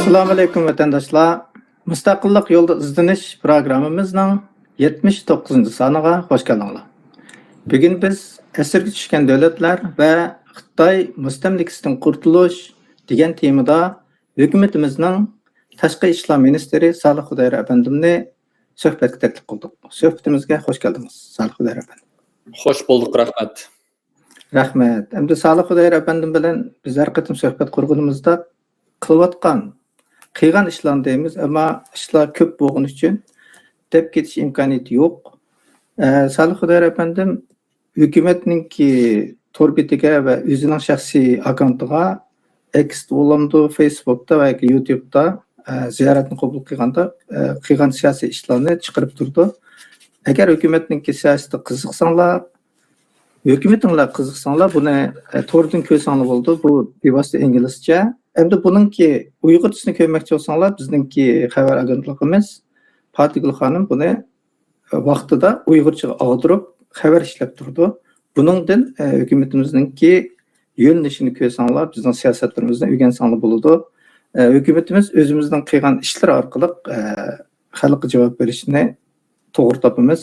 Assalamu alaykum vatandaşlar. Mustaqillik yolda izlanish programmamizning 79 soniga hoş geldinglar. Bugün biz esirga tushgan davlatlar va Xitoy mustamlikasidan qurtulush degan temada hukumatimizning tashqi ishlar ministri Salih Xudoyor efendimni suhbatga taklif qildik. Suhbatimizga hoş geldiniz Salih Xudoyor efendim. Hoş bulduk, rahmet. Rahmet. Endi Salih Xudoyor efendim bilan biz har qatim suhbat qurganimizda qilayotgan qilgan ishlarni deymiz, ammo ishlar ko'p bo'lgani uchun deb ketish imkoniyati yo'q. Salih Xudoyor efendim hukumatninki tor betiga va o'zining shaxsiy akkauntiga X bo'lamdi, Facebookda va YouTube'da ziyoratni qabul qilganda qilgan siyosiy ishlarni chiqarib turdi. Agar hukumatninki siyosatiga qiziqsanglar, hukumatinglar qiziqsanglar, buni to'rdan ko'rsanglar bo'ldi. Bu bevosita inglizcha. Endi buningki uyg'urchasini ko'rmoqchi bo'lsanglar, bizningki xabar agentligimiz Fatigul xonim buni vaqtida uyg'urchaga og'dirib xabar ishlab turdi. Buningdan hukumatimizningki yo'nalishini ko'rsanglar, bizning siyosatlarimizdan o'rgansanglar bo'ladi. Hukumatimiz o'zimizning qilgan ishlar orqali xalqqa javob berishni to'g'ri topamiz.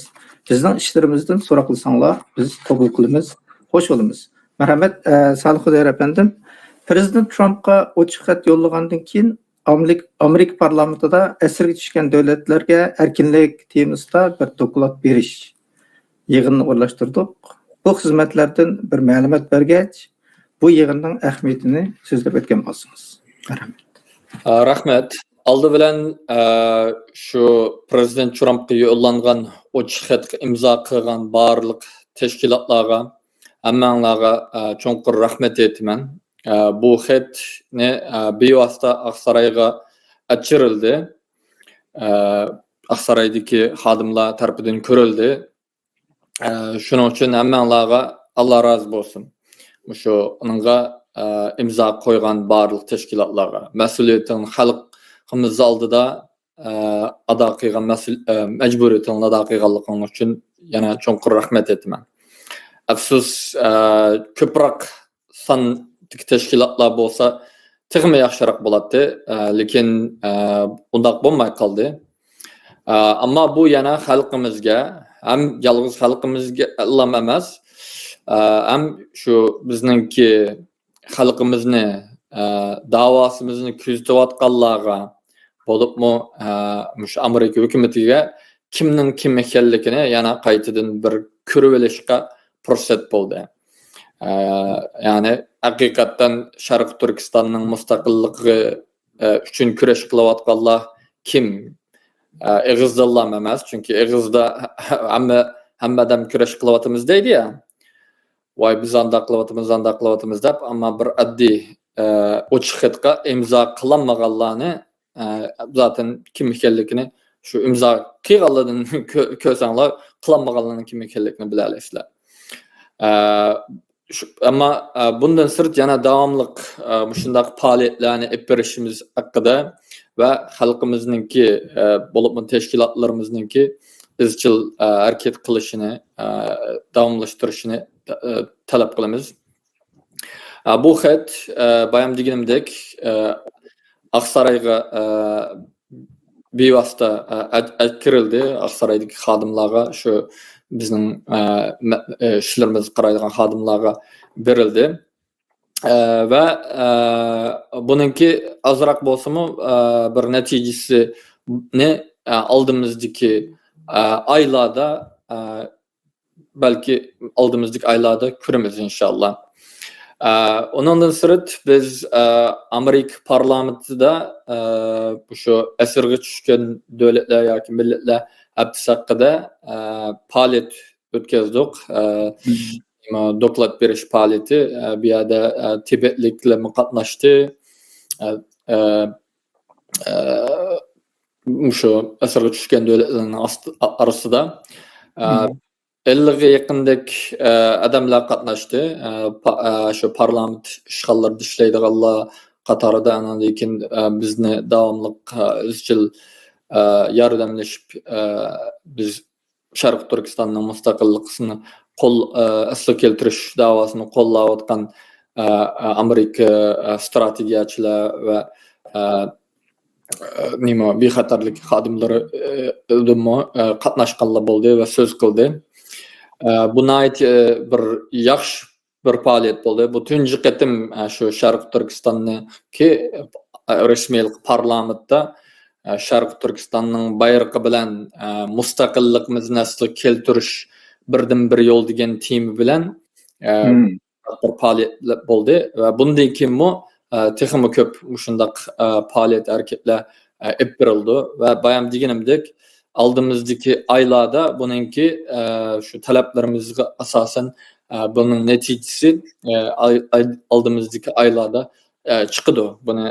Bizning ishlarimizdan so'roq qilsanglar, biz qabul qilamiz, xo'sh bo'lamiz. Marhamat, Salih Xudoyor efendim. Prezident Trumpga ochiq xat yo'llagandan keyin Amerika parlamentida asirga tushgan davlatlarga erkinlik temasida bir doklad berish yig'inini o'rlashtirdik. Bu xizmatlardan bir ma'lumot bergach, bu yig'inning ahamiyatini so'zlab o'tgan bo'lsangiz. Marhamat. Rahmet. Aldı bilen şu Prezident Trump'a yollangan ochiq xatga imzo qilgan barliq tashkilotlarga, hammalarga cho'nqur rahmet aytaman. Bu xat ne bevosita Aqsaroyga achirildi. Aqsaroydagi xodimlar tarafidan ko'rildi. Shuning uchun hammalarga Alloh rozi bo'lsin. Shu uningga imzo qo'ygan barliq tashkilotlarga, mas'uliyatin xalqimiz oldida ado qilgan majburiyatini ado qilganliging uchun yana cho'nqur rahmet aytaman. Afsus, ko'proq son tashkilotlar bo'lsa, texmi yaxshiroq bo'ladi, lekin undaq bo'lmay qoldi. Ammo bu yana xalqimizga, ham yolg'iz xalqimizga emas, ham shu bizningki xalqimizni davosimizni kuzatayotganlarga bo'libmi, mush Amerika hukumatiga kimning kim ekanligini yana qaytadan bir ko'rib olishga fursat bo'ldi. Yani haqiqatan Sharq Turkistonning mustaqilligi uchun kurash qilayotganlar kim? Ig'izlar emas, chunki ig'izda hammadan kurash qilyapmiz deydi ya. Voy biz anda qilyapmiz deb, ammo bir oddiy ochiq xatga imzo qilinmaganlarni zaten kim ekanligini shu imzo qilganlardan ko'rsanglar, qilinmaganlarning kim ekanligini bila olasizlar. Ama bundan sırt yana davamlıq şundaq fəaliyyətlərini etdirişimiz haqqında və xalqımızınki, bolubmu təşkilatlarımızınki izchil hərəkət qilishini, davamlaşdırışını tələb qılımız. Bu xat bayam deganimdek Aqsaroyga bevosita kirildi. Aqsaroydagi xodimlarga, shu bizning ishlarimiz qaraydigan xodimlarga berildi. Va buningki azroq bo'lsa-mu bir natijasini oldimizdagi oylarda, balki oldimizdagi oylarda ko'ramiz inshaalloh. Ondan sırt biz Amerika parlamentida shu asirga tushgan davlatlar yoki millatlar haftasi haqida faoliyat o'tkazdik. Doklad berish faoliyati, bu yerda Tibetliklar qatnashdi. Shu asirga tushgan davlatlarning orasida 50'ga yaqindek adamlar qatnashdi. Shu parlament ishg'ollarida ishlaydiganlar qatorida, lekin bizni davomli izchil yordamlashib biz Sharq Turkistonning mustaqilligini aslo keltirish davosini qo'llayotgan Amerika strategiyachilar va nima bexatarlik xodimlari qatnashganlar bo'ldi va so'z qildi. Buna ait bir yaxshi bir faoliyat bo'ldi. Bu tunji qatim shu Sharq Turkistonniki rasmiy parlamentda Sharq Turkistonning bayrog'i bilan mustaqillikimizni asli keltirish birdan bir yo'l degan tema bilan bir faoliyat bo'ldi va bundan keyin texmi ko'p shundaq faoliyat harakatlar olib berildi va bayam deganimdek oldimizdagi oylarda buningki shu talablarimizga asosan buning natijasi oldimizdagi oylarda chiqadi. Buni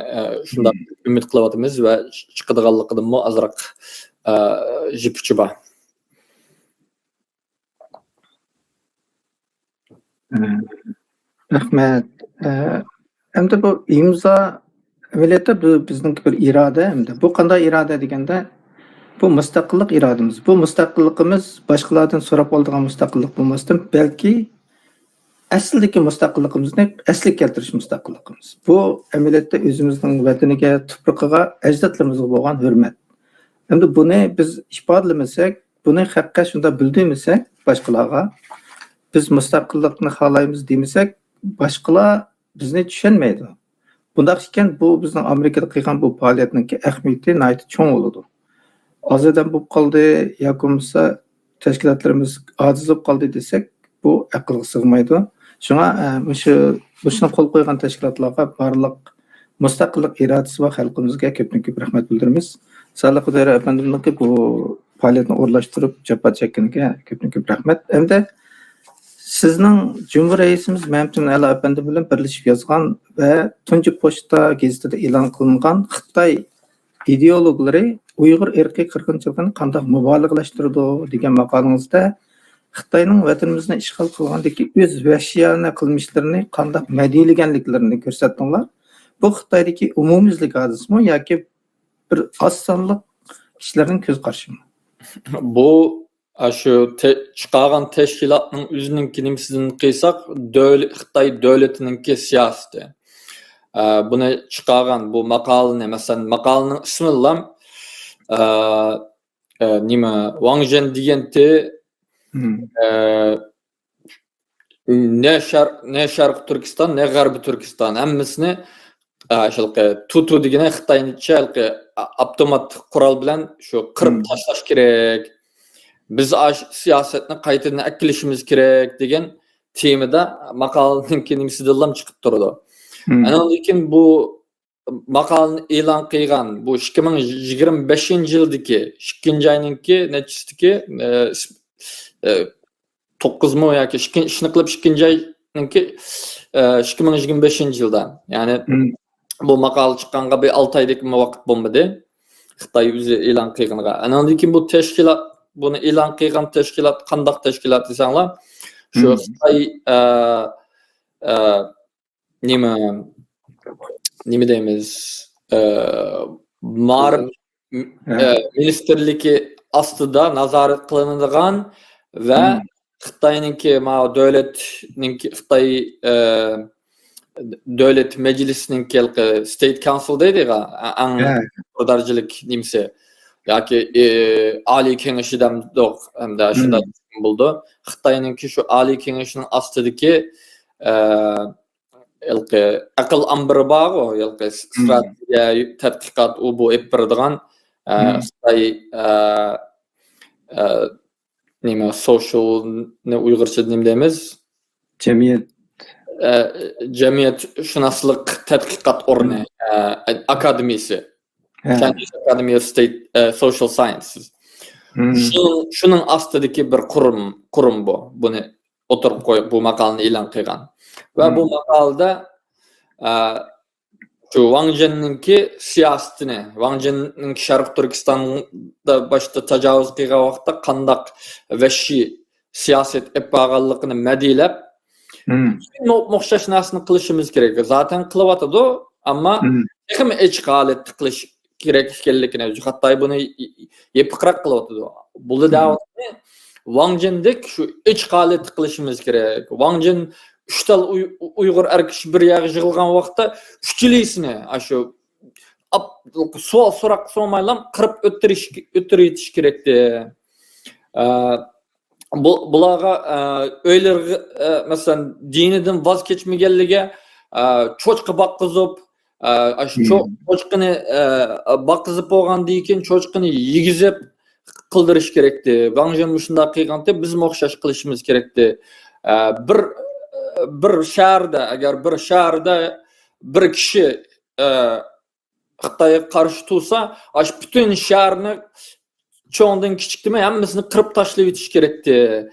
shundaq umid qilyapmiz va chiqadiganligidan azroq jipichi bor. Rahmat. Endi bu imzo amaliyotda bu bizning bir iroda, endi bu qanday iroda deganda bu mustaqillik irodamiz. Bu mustaqilligimiz boshqalardan so'rab oladigan mustaqillik bo'lmasdan, balki aslidagi mustaqilligimizni asliga keltirish mustaqilligimiz. Bu amaliyotda o'zimizning vataniga, tuprog'iga, ajdodlarimizga bo'lgan hurmat. Endi buni biz ifodalamasak, buni haqqa shunda bildirmasak boshqalarga, biz mustaqillikni xohlaymiz demasak, boshqalar bizni tushunmaydi. Bundaq ekan bu bizning Amerikada qilgan bu faoliyatning ahamiyati nihoyat cho'ng bo'ladi. Ozidan bo'lib qoldi yoki bo'lmasa tashkilotlarimiz ojiz bo'lib qoldi desak, bu aqlga sig'maydi. Shunga shuni qo'l qo'ygan tashkilotlarga barliq mustaqillik irodasi va xalqimizga ko'p rahmat bildiramiz. Saloh Xudoyar afandimizga bu faoliyatni o'rlashtirib jabha chekkanga ko'p rahmat. Endi sizning Cumhur Reisimiz Mamtun Ali afandi bilan birlashib yozgan va tunji pochta gazetida e'lon qilingan Xitoy ideologlari Uyg'ur irqiy qirg'inchiligini qanday mubolag'alashtirdi degan maqolangizda Xitoyning vatanimizni ishg'ol qilgandagi o'z vahshiyona qilmishlarini qanday madiylaganliklarini ko'rsatdinglar. Bu Xitoydagi umumyuzlik hodisami yoki bir oz sonli kishilarning ko'z qarashimi? Bu shu chiqargan tashkilotning o'zining nimasidan qilsak, Xitoy davlatininki siyosati. Buni chiqargan bu maqolani, masalan, maqolaning ismi nima Wang Zhen deganda ne Sharq Turkiston, ne G'arbiy Turkiston hammasini tutu degan Xitoycha avtomat qurol bilan shu qirib tashlash kerak. Biz siyosatni qaytadan aklashimiz kerak degan temada maqolaning nimasidan chiqib turdi. Lekin bu maqolani e'lon qilgan bu 2025-yildagi 2-oyninki nechisidagi 9 mu yoki ishni qilib 2-oyninki 2025-yilda. Ya'ni bu maqola chiqqanga bir 6 oylik vaqt bo'lmadi. Xitoy o'zi e'lon qilganiga. Lekin bu tashkilot buni e'lon qilgan tashkilot qanday tashkilot desanglar, shu Xitoy nima deymiz? Ma'rif ministerligi ostida nazorat qilinadigan va Xitoyninki davlatninki Xitoy davlat majlisininki State Council deydiga, ang darajalik nimasi yoki Oliy Kengashidan hamda shunda bo'ldi. Xitoyninki shu Oliy Kengashining ostidagi aql ambiri bor, strategiya tadqiqot u bu epiradigan Xitoy nima socialni Uyg'urcha nima deymiz? Jamiyat shunoslik tadqiqot o'rni akademiyasi. Chinese Academy of State Social Sciences. Shuning ostidagi bir qurum bu. Buni o'tirib qo'yib bu maqolani e'lon qilgan. Va bu maqolada shu Wang Zhenninki siyosatini, Wang Zhenning Sharq Turkistonda boshda tajovuz qilgan vaqtda qandaq vahshiy siyosat epag'anligini madilab, o'xshash narsani qilishimiz kerak. Zaten qilyotdi, ammo ham ichqolat qilish kerak ekanligini, hatto buni yepiqroq qilyotdi. Bu da'vatni Wang Zhendek shu ichqolat qilishimiz kerak. Wang Zhen 3 tal Uyg'ur erkish bir yoqqa yig'ilgan vaqtda 3chilisini shu sual sorak sormaylam kırıp öttürüş gerekti. Bulaga öyler mesela diniden vazgeçmegenlige çocuğa bakızıp çocuğunu bakızıp olgan deyken çocuğunu yigizip kıldırış gerekti. Vangjen muşunda kıygantı bizim okşaş kılışımız gerekti. Bir şehirde, eğer bir şehirde bir kişi Xitayga qarşı tursa, bütün şehrini çoğundan kiçikdimi hemmisini kırıp taşlayıp yetiş gerekti.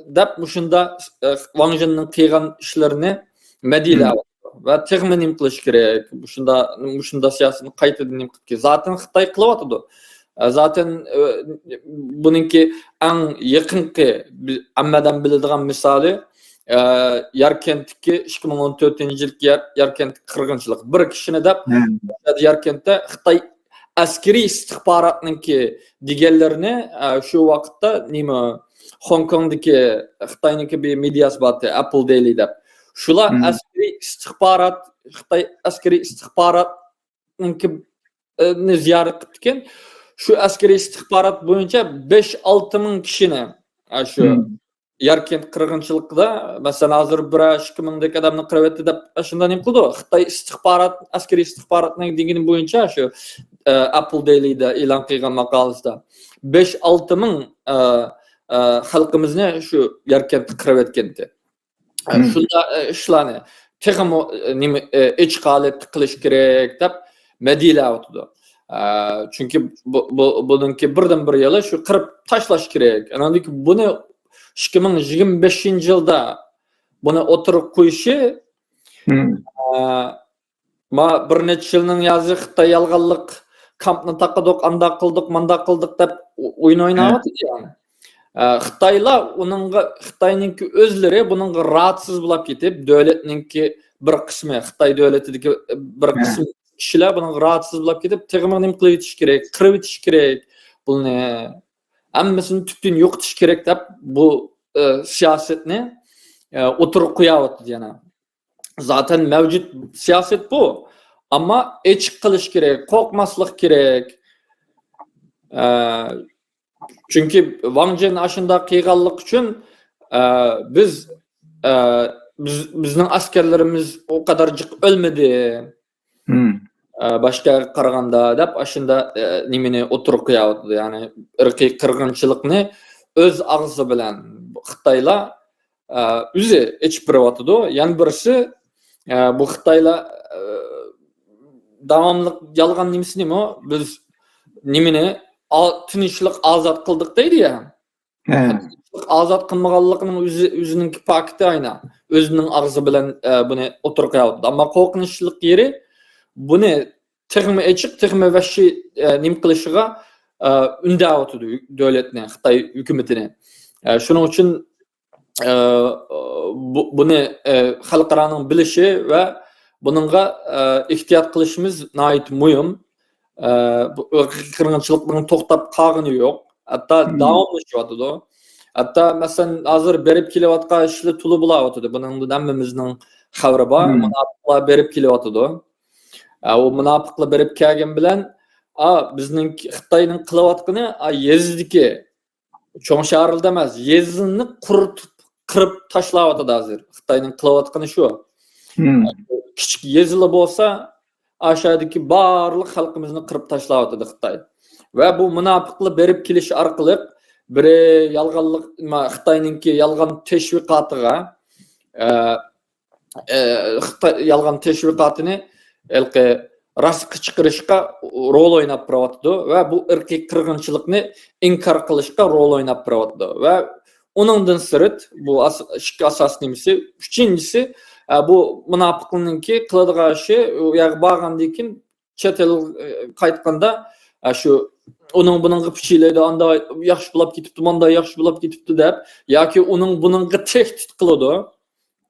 Dep muşunda Wang kıygan işlerini medile ve tegmenim kılış gerek. Muşunda siyasını qaytadan ki zaten Xitay kılıvatıdı. Zaten bununki en yakınki ammadan bildiğim misali Yarkent'teki 2014-yilki Yarkent kırgınçılık. Bir kişini de Yarkent'te Xitay askeri istihbaratınki digellerini şu vakitte nime Hong Kong'daki Xitay'nınki bir medyası batı Apple Daily dep. Şular askeri istihbarat Xitay askeri istihbaratınki ne ziyaret etken şu askeri istihbarat boyunca 5-6 ming kişini şu Yarkent kırgınçılıkta mesela hazır bir 2 mingdek adamını kırıp etti dep aşında nim kıldı. Xitay istihbarat askeri istihbaratının degini boyunca şu Apple Daily'de ilan kıygan makalısında 5-6 ming halkımızını şu Yarkent kırıp etkendi. Şunda işlerini texim işgalet kılış gerek dep medile otudu. Çünkü bununki birden bir yılı şu kırıp taşlaş gerek. Yani bunu 2025 yılda bunu oturup koyuşu ma bir neçe yılın yazı Xitay yalğanlık kampını takıdık, anda kıldık, manda kıldık dep oyun oynavatı yani. Xitay'nınki özleri bunun rahatsız bulup ketip, devletninki bir kısmı, Xitay devletideki bir kısmı kişiler bunun rahatsız bulup ketip, tegmenim kılıp yetiş gerek, kırıp yetiş gerek, bunu emmesini tüptün yok yetiş gerek dep bu siyasetini oturup koyavatı yani. Zaten mevcut siyaset bu. Ama eçik kılış gerek, korkmaslık gerek. Çünkü Wang Zhen aşında kıygallık için bizning askerlerimiz o kadarcık ölmedi. Başka qaraganda dep aşında nimini oturup koyavatı yani ırkıy kırgınçılıkni öz ağzı bilen Xitayla üzü içip biravatı. Yani birisi bu Xitayla davamlı yalgan nimisini mi o? Biz nimini tinçlik azat kıldık deydi ya. Azat kılmaganlığının özününki paketi ayna. Özünün ağzı bilen bunu oturup koyavatı. Ama korkunçluk yeri bunu tegme eçik, tegme vahşi nim kılışıga ündavatıdı devletine, Xitay hükümetine. Şunun için bunu halkıranın bilişi ve bununla ihtiyat kılışımız nait mühim. Kırgınçılık bunun toktap kağını yok. Hatta davamlaşıvatıdı. Hatta mesela hazır berip kilovatqa işli tulu bulavatıdı. Bunun demmemizin xavri ba, münafıklar berip kilovatıdı. O münafıklar berip kelgen bilen bizning Xitayning qilayotgani Yezdiki çoğun şehirli demez. Yezdini kırıp taşlavatıdı hazır. Xitayning qilayotgani şu. Kichik Yezli bolsa aşağıdaki barlık halkımızını kırıp taşlavatıdı Xitay. Ve bu münafıklı berip keliş arkalık biri yalganlık Xitayninki yalgan teşvikatıga yalgan teşvikatını elki rast çıkarışka rol oynap biravatdı ve bu ırkı kırgınçılıkni inkar kılışka rol oynap biravatdı ve onundan sırt bu asas nimisi üçüncüsü bu münafıklığınki kılıdığı işi yani bağgandikin çetel kayıtkanda şu onun bunun gıpçileydi anda yaxşı bulup gitipti, manda yaxşı bulup gitipti dep yoki onun bunun tehdit kılıdı.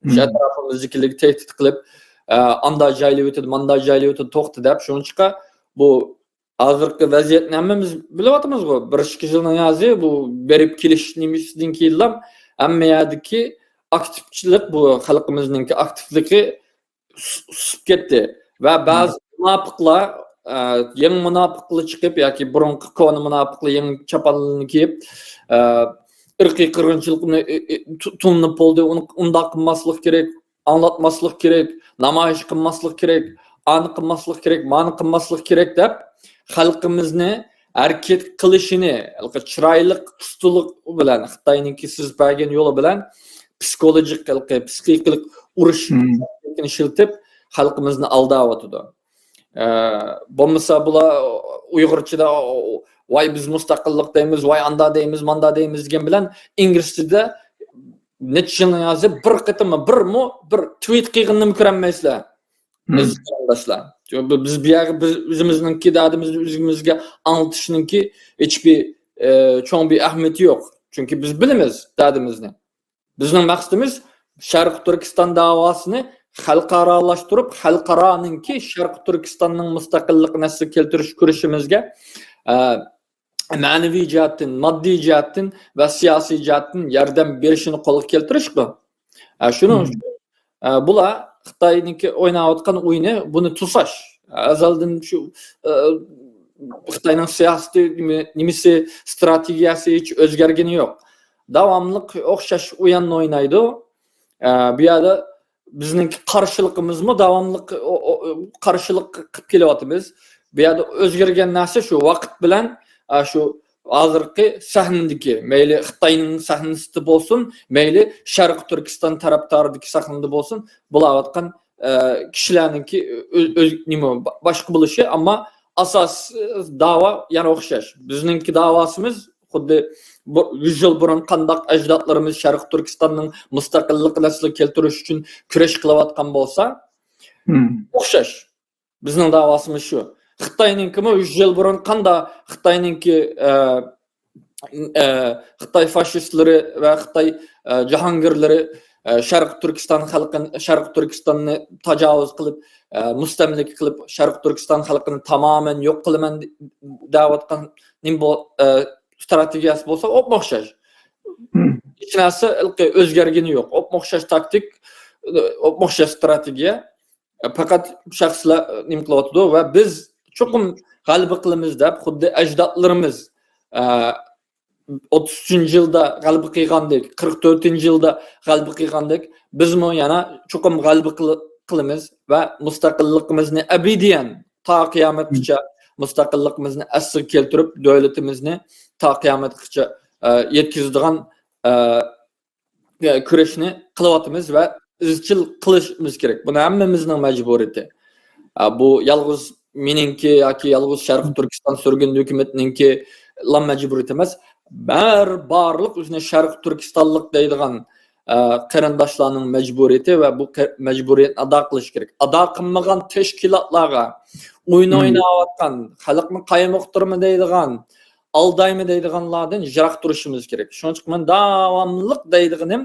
Etrafımızdakiligi tehdit kılıp anda jaylı ötedi, manda jaylı ötedi toqti dep şunçka bu hazırkı vaziyetni hemmemiz bilyapmiz go. 1-2 yıldan yazı bu berip keliş nimisindeki yıllam hemmeyadiki aktifçilik bu halkımızdaki aktifligi susup ketdi ve bazı münafıklar yangi munofiqli chiqib yoki burunqi koni munofiqli yangi chapanini kiyib irqiy qirg'inchilikni tutinib bo'ldi, undaq qilmaslik kerak, anglatmaslik kerak, namoyish qilmaslik kerak, ani qilmaslik kerak, mani qilmaslik kerak deb xalqimizni harakat qilishini chiroyli ustulik bilan Xitoyniki siz bergan yo'li bilan psikologik psixikalik urush ishiltib xalqimizni aldayotdi. Bo'lmasa bular Uyg'urchada voy biz mustaqillik deymiz, voy anda deymiz, manda deymiz degan bilan ingliz tilida necha yilni yozib bir qitimmi, bir tweet qilganini ko'rolmaysizlar. Biz qarindoshlar. Biz bu yerga o'zimizningki dardimizni o'zimizga anlatishninki hech bir cho'ng bir ahamiyati yo'q. Chunki biz bilamiz dardimizni. Bizning maqsadimiz Sharq Turkiston davosini xalqaralashtirib, xalqaroninki Sharq Turkistonning mustaqilligini keltirish kurashimizga ma'naviy jihatdan, moddiy jihatdan va siyosiy jihatdan yordam berishini qo'lga keltirish bu. Shuning uchun bular Xitoyniki o'ynayotgan o'yini buni tusash. Azaldan shu Xitoyning siyosati nimasi strategiyasi hech o'zgargani yo'q. Davomli o'xshash o'yinni o'ynaydi. Bu yerda bizning qarshiligimizmi davomli qarshilik qilib kelyapmiz. Bu yerda o'zgargan narsa shu vaqt bilan shu hozirgi sahnadagi mayli Xitoyning sahnasida bo'lsin, mayli Sharq Turkiston tarafdoridagi sahnada bo'lsin, bo'layotgan kishilarningki nima boshqa bo'lishi, ammo asos da'vo yana o'xshash. Bizningki da'vosimiz xuddi 100 yil burun qandaq ajdodlarimiz Sharq Turkistonning mustaqilligini keltirish uchun kurash qilayotgan bo'lsa, o'xshash. Bizning da'vosimiz shu. Xitoyninki 100 yil burun qanda Xitoyninki Xitoy fashistlari va Xitoy jahongirlari Sharq Turkiston xalqini, Sharq Turkistonni tajovuz qilib, mustamlik qilib, Sharq Turkiston xalqini tamoman yo'q qilaman da'vatgan nima strategiyasi bo'lsa, o'xshash. Hech narsa o'zgargani yo'q. O'xshash taktik, o'xshash strategiya. Faqat shaxslar nima qilyapti va biz cho'qim g'alaba qilamiz deb xuddi ajdodlarimiz 33-yilda g'alaba qilgandek, 44-yilda g'alaba qilgandek, bizmi yana cho'qim g'alaba qilamiz va mustaqilligimizni abadiyan ta qiyomatgacha mustaqilligimizni asl keltirib, davlatimizni ta qiyomatgacha yetkazadigan kurashni qilyapmiz va izchil qilishimiz kerak. Buni hammamizning majburiyati. Bu yolg'iz meningki yoki yolg'iz Sharq Turkiston surgun hukumatninki lam majburiyati emas. Barliq o'zini Sharq Turkistonlik deydigan qarindoshlarning majburiyati va bu majburiyatni ado qilish kerak. Ado qilmagan tashkilotlarga o'yin o'ynayotgan, xalqni qaymoqtirma deydigan, aldaymi deydiganlardan yiroq turishimiz kerak. Shuning uchun men davomliq deydiganim,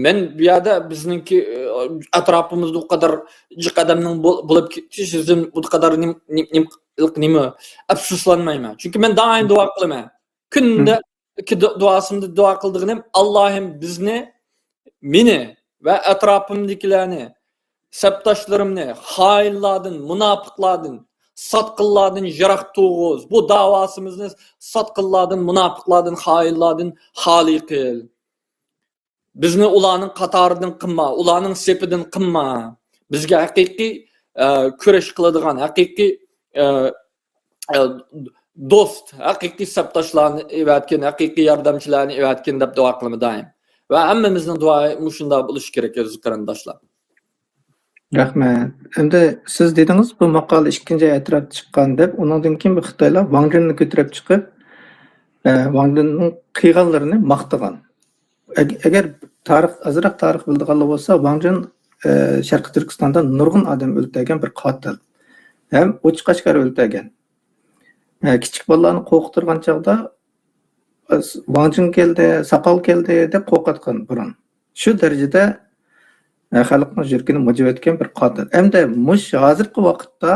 men bu yerda bizningki atrofimizda u qadar jiqadamning bo'lib ketishizim bu qadar nima afsuslanmayman. Chunki men doim duo qilaman. Kunda duosimda duo qildiganim Allohim bizni, meni va atrofimdagilarni, sabtashlarimni xoinlardan, munofiqlardan, sotqinlardan yiroq turg'iz. Bu davosimizni sotqinlardan, munofiqlardan, xoinlardan xoli qil. Bizni ularning qatoridan qilma, ularning sepidan qilma. Bizga haqiqiy kurash qiladigan, haqiqiy do'st, haqiqiy sabtoshlarni evatgan, haqiqiy yordamchilarni evatgan deb duo qilaman doim. Va hammamizning duoyi shunda bo'lishi kerak, aziz qarindoshlar. Rahmat. Endi siz dedingiz bu maqola ikkinchi e'tirof chiqqan deb, undan keyin bu Xitoylar Wang Junni ko'tarib chiqib, Wang Junning qilganlarini maqtagan. Agar azroq tarix bildiganlar bo'lsa, Wang Jun Sharq Turkistonda nurg'un odam o'ldirgan bir qotil. Ham o'chqashkar o'ldirgan. Kichik bolalarni qo'rqitgan chog'da Wang Jun keldi, soqol keldi deb qo'rqatgan burun. Shu darajada xalqning yuragini mo'jiv etgan bir qotil. Endi hozirgi vaqtda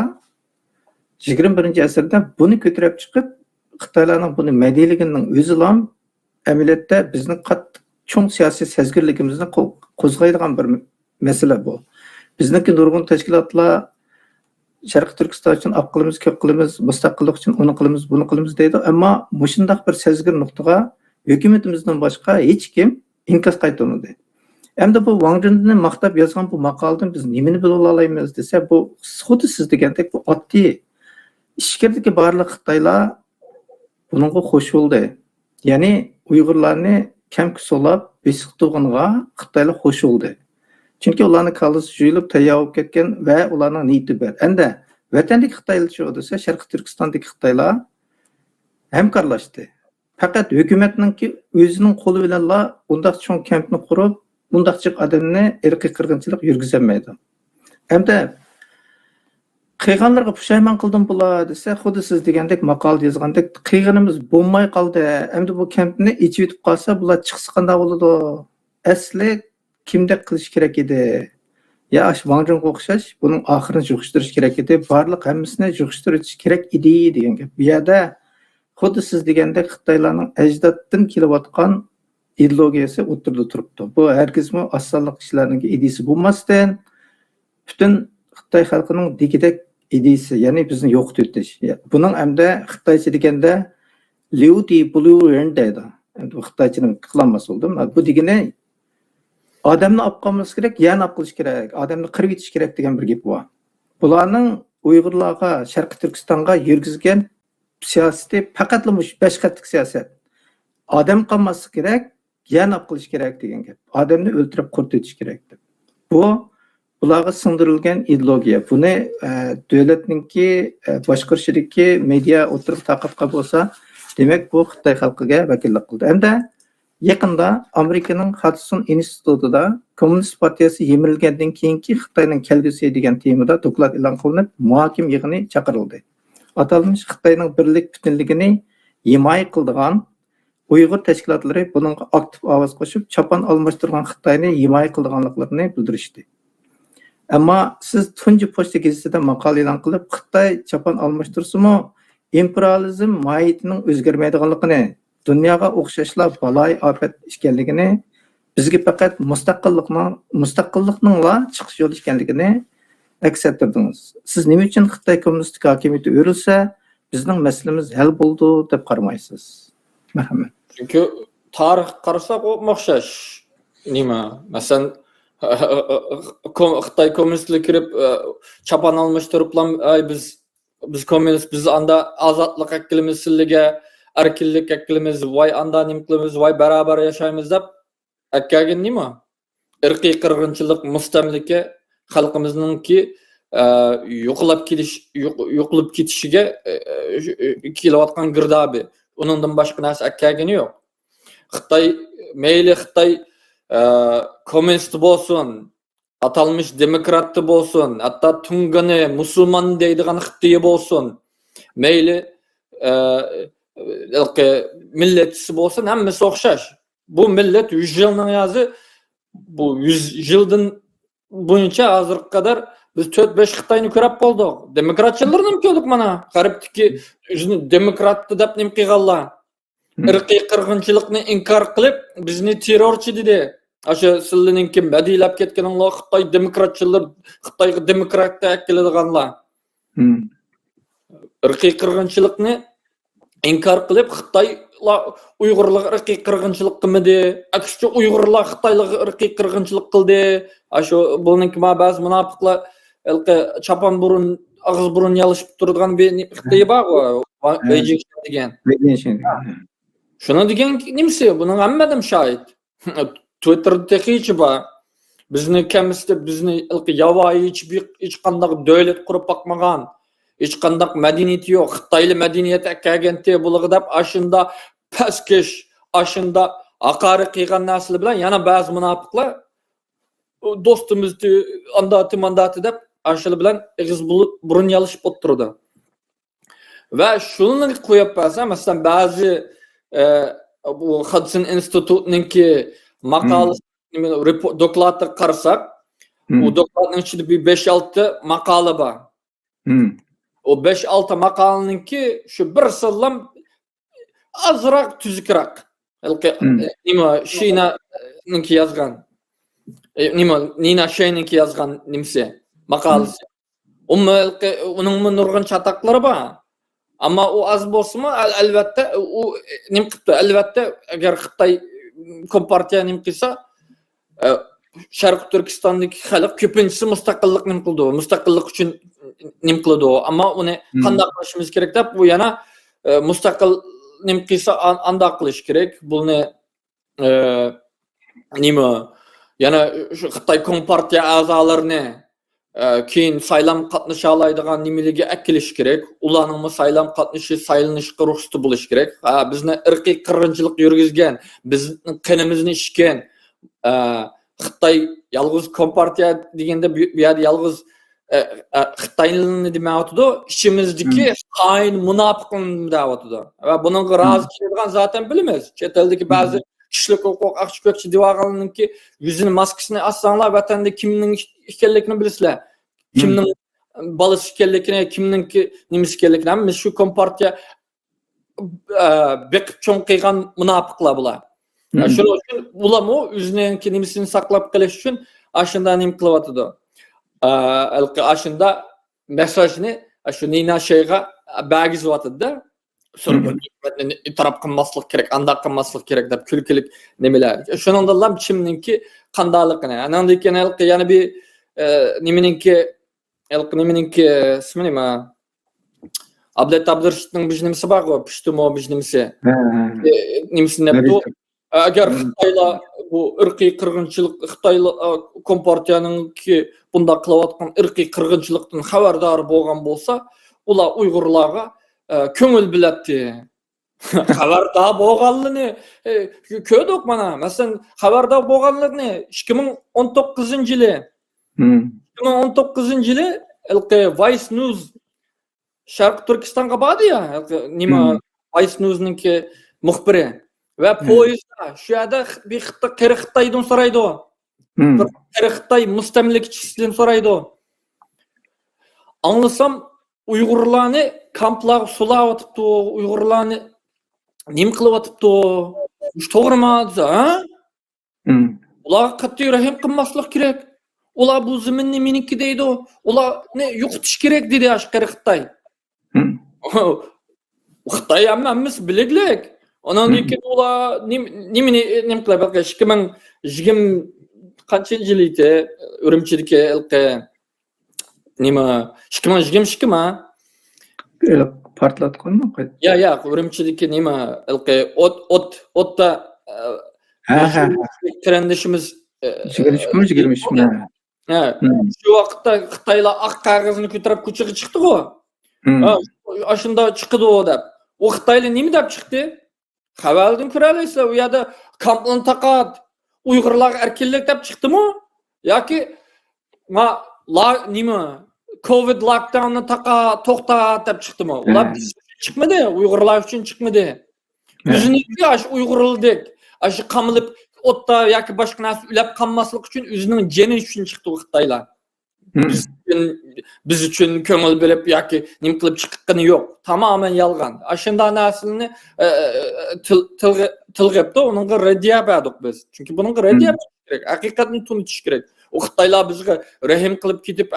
21-asrda buni ko'tarib chiqib, Xitoylarning buni madiyligining o'zi ham amaliyotda bizning cho'ng siyosiy Sharqi Turkiston uchun oq qilamiz, ko'k qilamiz, mustaqillik uchun uni qilamiz, buni qilamiz deydi. Ammo mushundaq bir sezgir nuqtaga hukumatimizdan boshqa hech kim inkas qaytarmadi. Endi bu Wang Zhindinni maqtab yozgan bu maqoladan biz nimani bilib olaymiz desa, bu xuddi siz degandek bu oddiy ishkirdagi barliq Xitoylar buningga qo'shildi. Ya'ni Uyg'urlarni kamki so'lab besiqtig'inga Xitoylar qo'shildi. Chunki ularning kallasi juyilib tayyor bo'lib ketgan va ularning niyati bor. Endi vatandagi Xitoylar shu desa, Sharqi Turkistondagi Xitoylar hamkorlashdi. Faqat hukumatningki o'zining qo'li bilanla undaq cho'ng kampni qurib, bundaqchiq odamni irqiy qirg'inchilik yurgizolmaydi. Endi qiyğanlarga pushaymon qildim bular desa, xuddi siz degandek maqol yozgandek qiyğinimiz bo'lmay qoldi. Endi bu kampni ichib yetib qolsa, bular chiqsa qanday bo'ladi? Asli kimdek qilish kerak edi? Ya Wang Zhindinga o'xshash buning oxirini jo'qishtirish kerak edi. Barliq hammasini jo'qishtirish kerak edi degan gap. Bu yerda xuddi siz degandek Xitoylarning ajdoddan kelayotgan ideologiyasi o'tirda turibdi. Bu hargizmi osonlik kishilarning ideyasi bo'lmasdan butun Xitoy xalqining digidek ideyasi, ya'ni bizni yo'qotib o'tish. Buning hamda Xitoycha deganda Liu Di Blue Ren deydi. Endi Xitoychani qilolmas bo'ldim. Bu degani odamni olib qolmas kerak, yana olib qilish kerak, odamni qirib yetish kerak degan bir gap bor. Bularning Uyg'urlarga, Sharqi Turkistonga yurgizgan siyosati faqatla mush 5 qattiq siyosat. Odam qolmasi kerak, yana olib qilish kerak degan gap. Odamni o'ltirib qurtitish kerak deb. Bu bularga singdirilgan ideologiya. Buni davlatningki boshqarishidagi media o'tirib taqibqa bo'lsa, demak bu Xitoy xalqiga vakillik qildi. Endi yaqinda Amerikaning Hudson institutida Kommunist partiyasi yemirilgandan keyingi Xitoyning kelgusi degan temada doklad e'lon qilinib, muhokim yig'ini chaqirildi. Atalmış Xitoyning birlik butunligini himoya qiladigan Uyg'ur tashkilotlari buning aktiv ovoz qo'shib, chapan almashtirgan Xitoyni himoya qiladiganliklarini bildirishdi. Ammo siz tunji pochta gazetida maqola e'lon qilib, Xitoy chapan almashtirsimi, imperializm mohiyatining o'zgarmaydiganligini, dunyoga o'xshashlar baloy ofat ekanligini, bizga faqat mustaqillikning chiqish yo'li ekanligini aks ettirdingiz. Siz nima uchun Xitoy kommunistik hokimiyati o'rilsa, bizning masalamiz hal bo'ldi deb qaramaysiz? Marhamat. Chunki tarix qarasak o'xshash. Nima? Masalan, Xitoy kommunistlik kirib chapan almashtiriblar, biz kommunist, biz anda ozodlik haqqimiz sizlarga erkinlik haqqimiz, voy anda nim qilamiz, voy barobar yashaymiz deb akkagin nima? Irqiy qirg'inchilik, mustamlika xalqimizningki yo'qolib ketishiga kelayotgan girdobi. Uningdan boshqa narsa akkagini yo'q. Xitoy mayli Xitoy kommunist bo'lsin, atalmış demokrat bo'lsin, hatto tungani musulmon deydigan Xitoy bo'lsin, mayli millatchisi bo'lsin, hammasi o'xshash. Bu millat 100 yilning yozi, bu 100 yildan bo'yicha hozirga qadar biz 4-5 Xitoyni ko'rib bo'ldik. Demokratchilarni ham ko'rdik mana. G'arbdagi demokratni deb nim qilganlar. Irqiy qirg'inchilikni inkor qilib, bizni terrorchi dedi. O'sha sizlarning kim badilab ketganinglar Xitoy demokratchilar, Xitoyga demokratga keladiganlar. Irqiy qirg'inchilikni inkor qilib, Xitoylar Uyg'urlar irqiy qirg'inchilik qilmadi. Aksincha Uyg'urlar Xitoylarga irqiy qirg'inchilik qildi. O'sha buningki ba'zi munofiqlar chapan burun, og'iz burun yalishib turadigan bir Xitoy bor, Beijing degan. Shuni degan nimasi? Buning hammadan shohid. Twitterda hech bor. Bizni kamsida bizni yovvoyi hech qanday davlat qurib boqmagan, hech qanday madaniyat yo'q. Xitoyli madaniyat akagenti bo'ladi deb ashunda paskesh, ashunda aqari qilgan narsalar bilan yana ba'zi munofiqlar do'stimizni mandati deb ashula bilan ig'iz burun yalishib o'tirdi. Va shuni qo'yib bo'lsa, masalan ba'zi bu Hudson institutininki maqolasi dokladni qarasak, u dokladning ichida 5-6 maqola bor. O 5-6 maqolaninki shu bir sallam azroq tuzukroq. Nima Shinaninki yozgan. Nina Shayninki yozgan nimasi maqolasi. Onun nurgun çataklары бар. Ama o az bolsunmu, elbette o nim qıptı. Elbette eğer Xitay Kompartiya nim qilsa, Şarkı Türkistan'daki xalq köpüncüsü mustaqillik nim qildi. Mustaqillik üçün nim qildi. Ama onu qanday qilishimiz kerak deb, bu yana mustaqil nim qilsa anda qilish kerak. Bu ne nima? Yana şu Xitay Kompartiya a'zolarini keyin saylam qatnasha oladigan nimalarga akilish kerak. Ularning saylam qatnashi, saylanishga ruxsati bo'lish kerak. Bizni irqiy qirg'inchilik yurgizgan, bizning qinimizni ichgan Xitay yalğız Kompartiya degende bu yerda yalğız Xitayni demayotdi, ichimizdagi xoin munofiqni deyotdi. Va buningga rozi keladigan zaten bilamiz. Chet eldagi ba'zi kishilik huquq aqshko'kchi devorganlarningki yuzini maskasini assanglar vatanda kimning ekanligini bilasizlar. Kimning balasi ekanligini, kimningki nimasi ekanligini ham shu Kompartiya beqib cho'ng qilgan munofiqlar bular. Shuning uchun ularmi o'zining nimasini saqlab qolish uchun ashunda nim qilyotdi. Ashunda mesajni shu Nina Sheyga bergizyotdi-da. İtiraf qilmaslik kerak, anda qilmaslik kerak deb kulkilik nimalar. Shuningdek kimningki qandaligini. Andan keyin yana bir nimaninki ismi nima? Abdet Abdurshidning bijnimisi bor-ku, Pishtumo bijnimisi. Nimasini debdi? Agar Xitoylar bu irqiy qirg'inchilik, Xitoylar Kompartiyaningki bunda qilayotgan irqiy qirg'inchilikdan xabardor bo'lgan bo'lsa, ular Uyg'urlarga ko'ngil biladi. Xabardor bo'lganligini ko'rdik mana. Masalan, xabardor bo'lganligini 2019-yili 2019-yili Vice News Sharq Turkistonga bordi ya, nima Vice News'ninki muxbiri va poyezdda shu yerda bir Xitoydan so'raydi. Xitoy mustamlikchisidan so'raydi. Anglasam Uyg'urlarni kamplarga sulab o'tibdi, Uyg'urlarni nim qilib o'tibdi. Shu to'g'rimi, ha? Ular qat'iy rahim qilmaslik kerak. Ular bu zaminni meniki deydi. Ularni yo'qotish kerak dedi ashqari Xitoy. Xitoy hammamiz biliglik. Ondan keyin ular nimani qilib 2020 qancha yil edi? Urumchidagi nima 2022 mi? Partlatganmi? Ya, Urumchidagi nima o'tda trendishimiz 2023mi? Shu vaqtda Xitoylar oq qog'ozni ko'tarib ko'chaga chiqdi-ku. Ashunda chiqdi u deb. U Xitoylar nima deb chiqdi? Xabardan ko'ralaysizlar, u yerda kamplan taqat Uyg'urlarga erkinlik deb chiqdimi? Yoki nima Covid lockdownni to'xta deb chiqdimi? Ular chiqmadi, Uyg'urlar uchun chiqmadi. O'ziniki ash Uyg'urlik, ash qamilib o'tda yoki boshqa narsa ulab qolmaslik uchun o'zining jeni uchun chiqdi u Xitoylar. Biz uchun ko'ngil bilib yoki nim qilib chiqqani yo'q. Tamoman yolg'on. Ashunda narsani tilg'abdi, uningga radiya berdik biz. Chunki buning radiya kerak, haqiqatni tunutish kerak. O Xitoylar bizga rahim qilib ketib,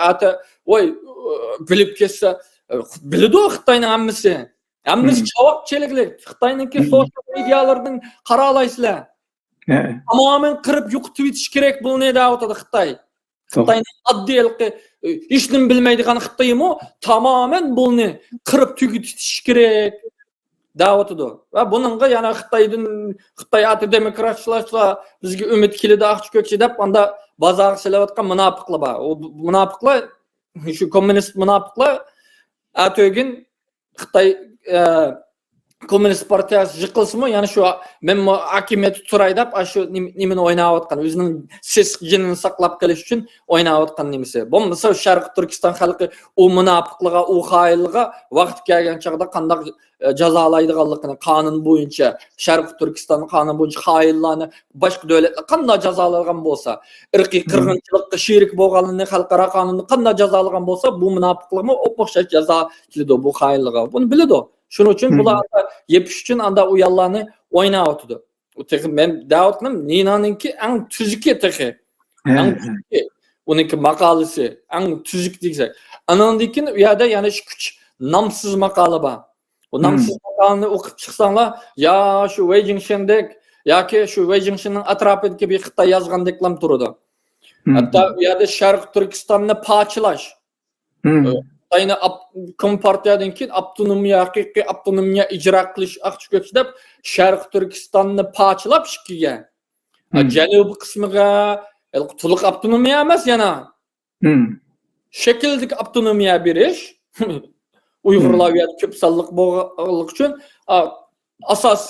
voy bilib ketsa, biladi Xitoyning hammasi. Hammasi javobchilik. Xitoyningki sotsial medialarning qara olaysizlar. Tamoman qirib yo'qotib etish kerak bu ne deyotdi Xitoy. Xitoyning oddiy hech nima bilmaydigan Xitoymi tamoman buni qirib tugutish kerak deyotdi. Va buningga yana Xitoy demokratchilar bizga umid keladi aqchko'kchi deb anda bozor silayotgan munofiqlar bor. O munofiqlar shu kommunist munofiqlar atogin Xitoy Komünist partiyasi yiqilsinmi, ya'ni shu men hokimiyat turay deb shu nimani o'ynayotgan, o'zining ses jinini saqlab qolish uchun o'ynayotgan nimasi. Bo'lmasa Sharq Turkiston xalqi u munofiqligiga, u xoinligiga vaqt kelgan chaqda qanday jazolaydiganligini qonun bo'yicha, Sharq Turkiston qonun bo'yicha xoinlarni boshqa davlatlar qanday jazolagan bo'lsa, irqiy qirg'inchilikka sherik bo'lganligini xalqaro qonunda qanday jazolagan bo'lsa, bu munofiqlikmi o'xshash jazo keladi bu xoinligiga. Buni biladi. Shuning uchun bular yepish uchun anda u yollarni o'ynayotdi. Men deyotganim Ninaningki eng tuziki texi. Onunki makalesi en tüzük diyecek. Anandikin u yerda yana şu küç namsız makale var. O namsız makaleni okup çıksanlar ya şu Wei Jingshendek yoki şu Wei Jingshenning atrofidagi bir Xitoy yozgandeklam turadi. Hatta u yerda Sharq Turkistonni parchalash. Xitoyni kompartiyadan keyin avtonomiya, haqiqiy avtonomiya ijro qilish aqchiko'ch deb Sharq Turkistonni parchalab ikkiga. Janubiy qismiga to'liq avtonomiya emas yana. Şekillik avtonomiya berish. Uyg'urlar yoki ko'p sonliq bo'lganligi uchun asos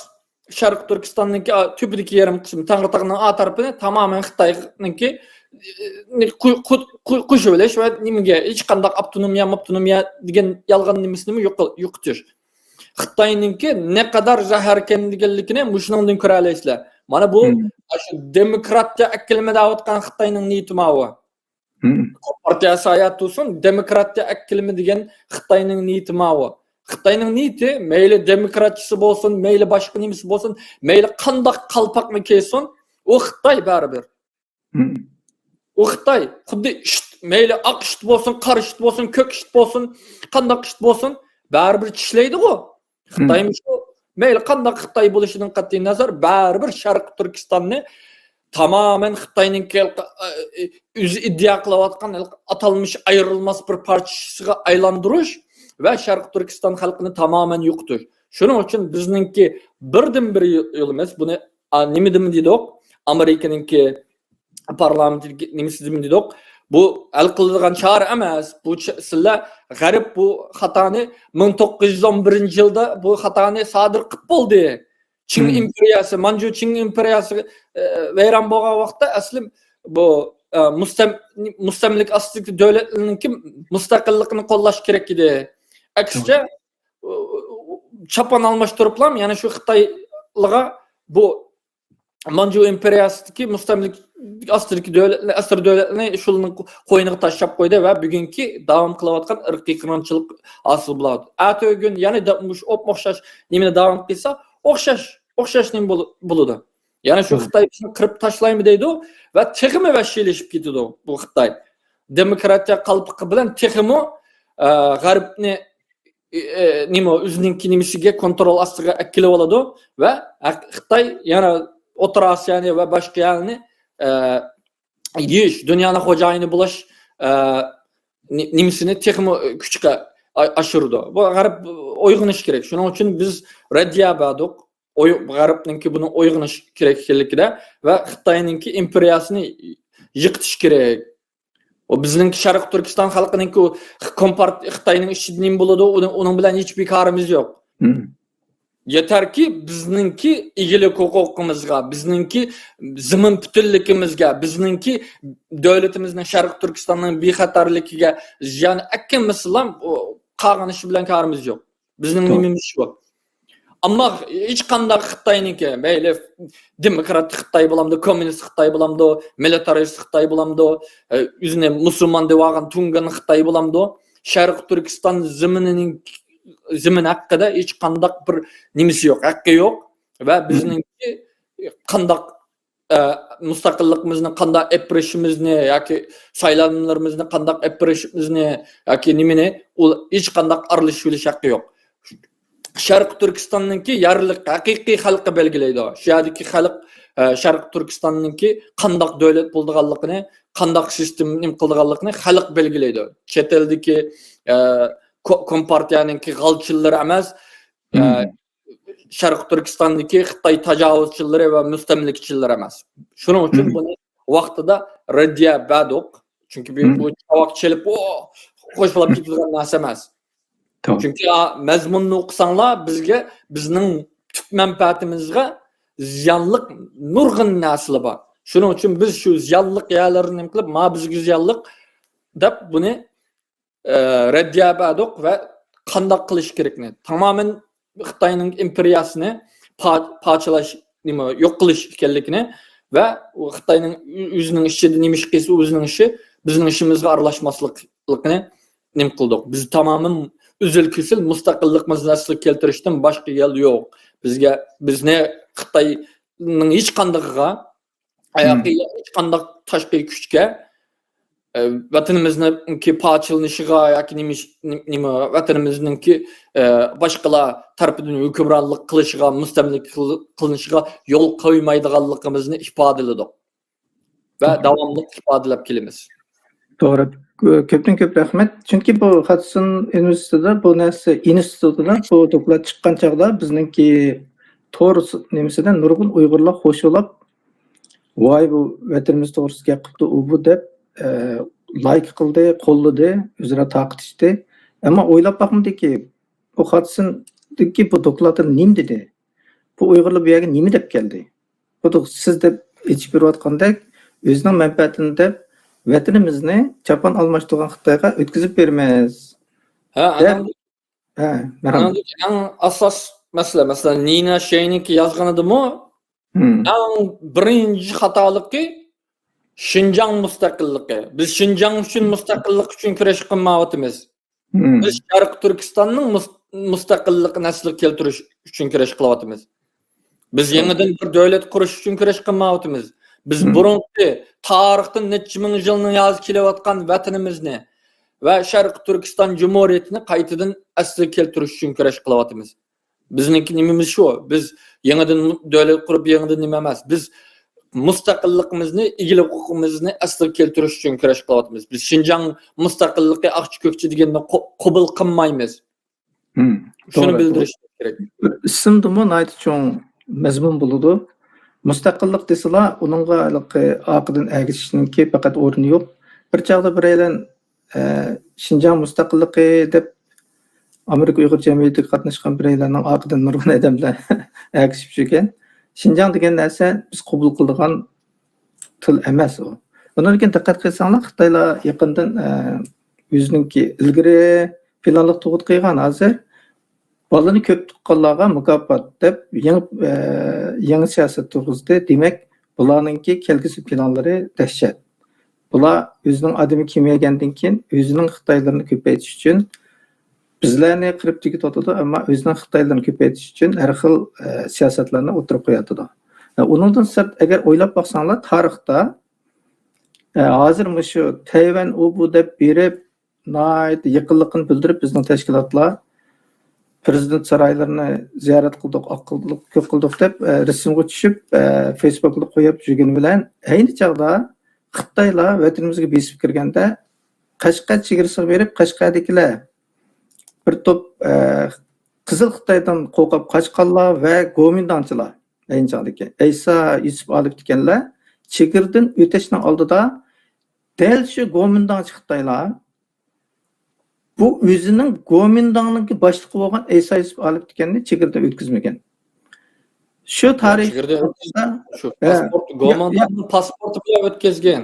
Sharq Turkistonniki tubidagi yarim qismi Tangritog'ning a tarafini tamoman Xitoyniki qo'shib olish va nimaga hech qanday avtonomiya degan yolg'on nimasini yo'qotish. Xitoyniki ne kadar zaharkan deganligini mushundan ko'ra olasizlar. Mana bu shu demokratiya akilmada o'tgan Xitoyning niyati ma'vo. Partiya sayat olsun demokratiya akilmi degan Xitoyning niyati ma'vo. Xitoyning niyati mayli demokratchisi bo'lsin, mayli boshqa nimasi bo'lsin, mayli qanday qalpoqni kiysin, u Xitoy baribir. U Xitoy xuddi mayli oq ishit bo'lsin, qora ishit bo'lsin, ko'k ishit bo'lsin, qanday ishit bo'lsin, baribir tishlaydi-ku. Xitoymi shu mayli qanday Xitoy bo'lishidan qat'iy nazar baribir Sharq Turkistonni tamamen Xitoyning o'zi iddia qilayotgan atalmış ayrılmaz bir parçasıga aylantirish va Sharq Turkiston xalqini tamamen yo'qotish. Shuning uchun bizningki birdan bir yo'limiz buni nima deydi-ku? Amerikaninki parlamentdagi nimasi deydi-ku? Bu hal qilinadigan chora emas. Bu sizlar g'arb bu xatoni 1911-yilda bu xatoni sodir qilib bo'ldi. Çin imperiyasi, Manchu Çin imperiyasi vayron bo'lgan vaqtda asli bu mustamlik astidagi davlatlarning mustaqilligini qo'llash kerak edi. Aksincha chapan almashtiriblar, ya'ni shu Xitoylarga bu Manchu imperiyasidagi mustamlik astidagi davlatlar, asr davlatlarni shuning qo'yniga tashlab qo'ydi va bugungi davom qilayotgan irqiy qirg'inchilik hosil bo'ladi. Atog'un yana o'xshash nimani davom qilsa o'xshash nim bo'ladi. Ya'ni shu Xitoy bizni qirib tashlaymi deydi va texmi vashilashib ketadi bu Xitoy. Demokratiya qalbiqi bilan texmi g'arbni nima o'zining nimasiga kontrol ostiga akilib oladi va Xitoy yana O'rta Osiyoni va boshqa yerni yeyish, dunyoning xo'jayini bo'lish nimasini texmi kuchga aşırdı. Bu g'arb uyg'onish kerak. Shuning uchun biz raddiya berdik. G'arbningki buni uyg'onish kerak ekanligida va Xitoyningki imperiyasini yiqitish kerak. O bizning Sharq Turkiston xalqining-ku Xitoyning ishida nim bo'ladi, uning bilan hech bir karimiz yo'q. Yeterki bizningki egilik huquqimizga, bizningki zimin butunligimizga, bizningki davlatimizning Sharq Turkistonning bexatarligiga ziyon akkamisilam qag'inishi bilan karimiz yo'q. Bizning nimamiz shu. Ammo hech qanday Xitoyniki, mayli demokrat Xitoy bo'lamdi, kommunist Xitoy bo'lamdi, militarist Xitoy bo'lamdi, o'zini musulmon deb olgan tungan Xitoy bo'lamdi, Sharq Turkiston zimin haqida hech qanday bir nimasi yo'q, haqqi yo'q va bizningki qanday mustaqilligimizni qanday epirishimizni yoki saylanmalarimizni qanday epirishimizni yoki nimani hech qanday aralashish haqqi yo'q. Sharq Turkistonningki yarlik haqiqiy xalqi belgilaydi. Shu yerdagi xalq Sharq Turkistonningki qanday davlat bo'lganligini, qanday sistem nim qilganligini xalq belgilaydi. Chet eldagi kompartiyaningki g'alchilari emas, Sharq Turkistondagi Xitoy tajovuzchilari va mustamlikchilari emas. Shuning uchun buni vaqtida raddiya berdik. Chunki bu vaqt chelib qo'shilib ketadigan narsa emas. Çünkü mazmunni o'qisanlar bizga bizning tub manfaatimizga ziyonliq nurg'un narsalar bor. Shuning uchun biz shu ziyonliq yerlarni nima qilib, ma bizga ziyonliq deb buni raddiya berdik va qanday qilish kerakni. Tamoman Xitoyning imperiyasini parchalash, nima yo'q qilish ekanligini va Xitoyning o'zining ishida nima ish qilsa o'zining ishi, bizning ishimizga aralashmaslikni nim qildik. Biz tamoman üzül kesil mustaqilligimizni asli keltirishdan boshqa yo'l yo'q. Bizni Xitoyning hech qandayga hech qanday tashqi kuchga vatanimizniki paçılınışıga yoki nima vatanimizniki başqalar tarapından hükümranlık kılışıga, mustamlik kılınışıga yol koymaydiganligimizni ifadaladik ve davamlı ifadalab kelimiz. Doğru. Köpten köp rahmet. Çünkü bu Hudson Üniversitede bu nerse institutida bu doklad çıkkan çağda bizninki tor nemisinden nurgun Uygurlar hoş olup vay bu vatanimiz doğrusu gapıptı u bu dep like kıldı, kolladı, üzere takipçti. Ama oylap bakmadı ki bu Hudson'daki bu dokladın nim dedi. Bu Uygurlar bir yerge nimi dep geldi. Bu da siz de hiçbir vatkandek özünün menfaatini vatanimizni çapan almaştırgan Xitayga ötküzüp bermez. En asas mesele mesela Nina Şeyninki yazganıdımı en birinci hatalıkı Şinjan müstakillığı. Biz Şinjan üçün müstakillik üçün küreş kılmavatımız. Biz Şarkı Türkistan'ın müstakillik nesli keltiriş üçün küreş kılmavatımız. Biz yeniden bir devlet kuruş üçün küreş kılmavatımız. Biz burunki tarihten neçe ming yılını yazı kilevatkan vatanimizni ve Şarkı Türkistan Cumhuriyetini qaytadan asli keltiriş üçün küreş kılmavatımız. Bizninki nimimiz şu. Biz yeniden devlet kurup yeniden nime emas. Biz mustaqilligimizni, igilik hukukimizni asli keltirish uchun kurash qilyapmiz. Biz Şinjan mustaqilliqi aqchi ko'kchi deganni qabul qilmaymiz. Shuni bildirish kerak. Isımdımı nayt çoğun mezmun buludu. Mustaqillik desila, onunla aqidin əgişişinki fakat ornu yok. Bir çağda bir aylan Şinjan mustaqilliqi dep Amerika Uyghur Cemiyeti qatnaşqan bir aylanın aqidin nurgun edemle əgişip жүрген. Şinjan degan narsa biz qabul qiladigan til emas u. Bundan keyin diqqat qilsanglar, Xitoylar yaqindan o'zininki ilgari planliq tug'ut qilgan hozir bolani ko'p tuqqanlarga mukofot deb yangi siyosat to'g'risida, demak, bularninki kelgusi planlari dahshat. Bular o'zining odami kemagandan keyin o'zining Xitoylarini ko'paytirish uchun bizlarni qirib tugitadi, ammo o'zining Xitoylarini ko'paytirish uchun har xil siyosatlarni o'tirib qo'yadi. Uningdan sirt agar o'ylab boqsanglar, tarixda hozir shu Tayvan u bu deb berib, yaqinlikni bildirib bizning tashkilotlar prezident saroylarini ziyorat qildik, ko'p qildik deb rasmga tushib, Facebookda qo'yib жүрgeni bilan ayni chog'da Xitoylar vatanimizga besib kirganda Qashqar chegarasiga berib, Qashqardagilar bir top Qizil Xitoydan qo'rqib qochqanlar va Gomindanchilar ayni chog'dagi Aysa Yusuf olib deganlar chegirdan o'tishning oldida dal shu Gomindanchi Xitoylar bu o'zining Gomindanninki boshliqi bo'lgan Aysa Yusuf olib deganni chegirdan o'tkazmagan. Shu tarix shu pasport Gomindanning pasporti bilan o'tkazgan.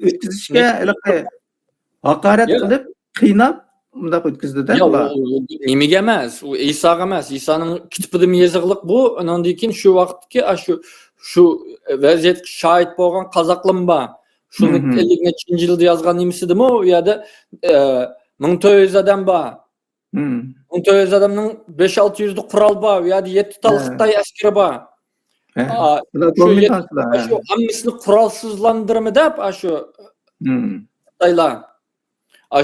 O'tkazishga haqorat qilib, qiynab bundaq o'tkazdi-da. Nimaga emas, u Isoga emas, Isoning kitobida yozig'liq bu, undan keyin shu vaqtki shu vaziyatga shohid bo'lgan qozoqlim bor. Shuni 50-yilda yozgan nimisidimi u yerda 1400 odam bor. 1400 odamning 5-600 ta qurol bor, u yerda 7 ta Xitoy askari bor. Shu hammasini qurolsizlandirma deb shu Xitoylar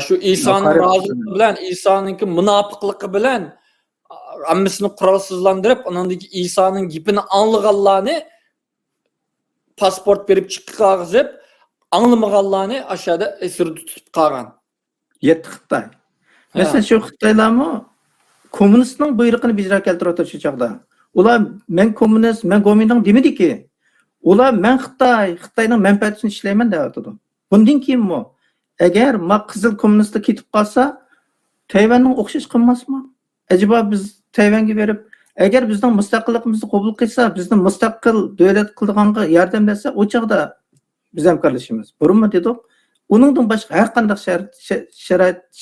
shu İsa'nın razılығы bilan, İsa'nınki munofiqligi bilan hammasini qurolsizlantirib, uningdagi İsa'nın gapini anlaganlarni pasport berib chiqib, anglamaganlarni aşağıda esir tutib qolgan. Yetti Xitoy. Mesela shu Xitoylarmi kommunistning buyrug'ini bijro keltirib shu chaqda. Ular men kommunist, men Gomindan demadi-ki. Ular men Xitoyning manfaati uchun ishlayman deyapti. Bundan keyinmi agar Qizil kommunistga ketib qolsa, Tayvanning o'xshash qilmasmi? Acaba biz Tayvanga berib, agar bizning mustaqilligimizni qabul qilsa, bizni mustaqil davlat qilganga yordamlasa, o chaqda biz hamkorlashamiz. Burunmi dedik? Uningdan boshqa har qanday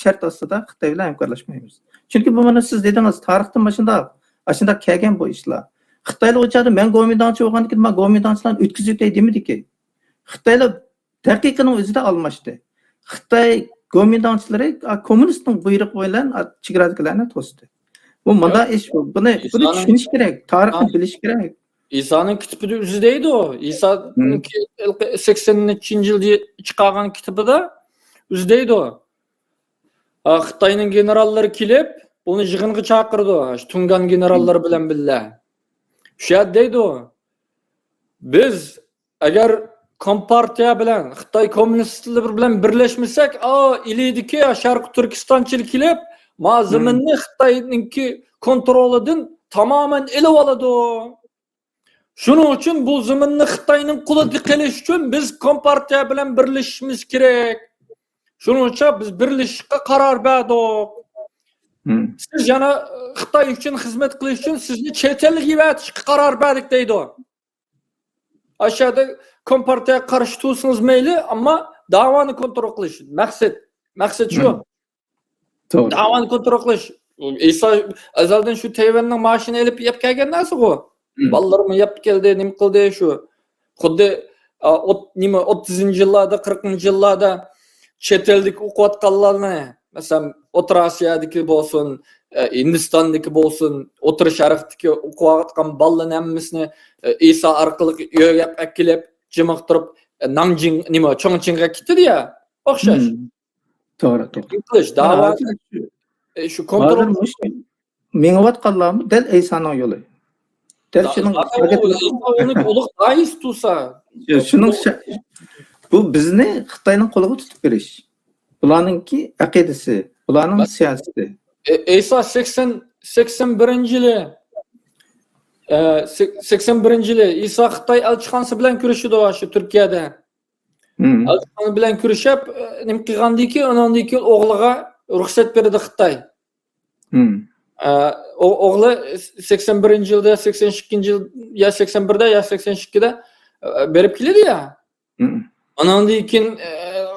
shart ostida Xitoy bilan hamkorlashmaymiz. Chunki bu mana siz dedingiz, tarixdan ashunda kelgan bu ishlar. Xitoylar o chaqda men Gomindanchi bo'lgandan keyin men Gomindanchilarni o'tkazib demadi-ki. Xitoylar daqiqaning o'zida almashdi. Xitoy Gomindanchilari kommunistning buyrug'i bilan chegaradagilarni to'sdi. Bu manda ish bu. Buni tushunish kerak, tarixni bilish kerak. İsa'nın kitapı üzüdeydi o. İsa'nın 80. yılda çıkargan kitabı da üzüdeydi o. Xitayning generallari kelib, buni yig'inga chaqirdi. Tungan generallari bilan billa. Shu yerda deydi o. Biz agar Kompartiya bilan Xitoy kommunistlari bilan birlashmasak, ileydiki Sharq Turkistonchilik kelib, ma zaminni Xitoyninki kontrolidan tamamen elib oladi. Shuning uchun bu zaminni Xitoyning qo'lida qilish uchun biz Kompartiya bilan birlashishimiz kerak. Shuning uchun biz birlashishga qaror berdik. Siz yana Xitoy uchun xizmat qilish uchun sizni chet elga yuvatishga qaror berdik deydi o. Aşağıda Kompartiyaga qarshi tursangiz mayli, ammo da'voni kontrol qilish. Maqsad shu. To'g'ri. Da'voni kontrol qilish. İsa azaldan shu Tayvanning mashina elib yeb kelgan narsa bu. Ballarımı yeb keldi, nim qildi shu. Xuddi 30-yillarda, 40-yillarda chet eldik o'qiyotganlarni, masalan, O'rta Osiyodagi bo'lsin, Hindistondagi bo'lsin, O'rta Sharqdagi o'qiyotgan ballarning hammasini İsa orqali yo'yab kelib, jimiqtirib Nanjing, Chongqingga ketdi-ya, o'xshash. To'g'ri. Qilish, da'vat shu kontrol mengayotganlarmi dal Isaning yo'li. Dal shuning uni to'liq da'is tursa, shuning bu bizni Xitoyning qo'liga tutib berish. Bularningki aqidasi, bularning siyosati. İsa 81-yili 81-yili İsa Xitoy elchixonasi bilan kurashdi shu Turkiyada. Elchixona bilan kurashib, nim qilgandiki, undan keyin o'g'liga ruxsat berdi Xitoy. O'g'li 81-yilda, 82-yil ya 81da ya 82da berib keldi-ya. Ondan keyin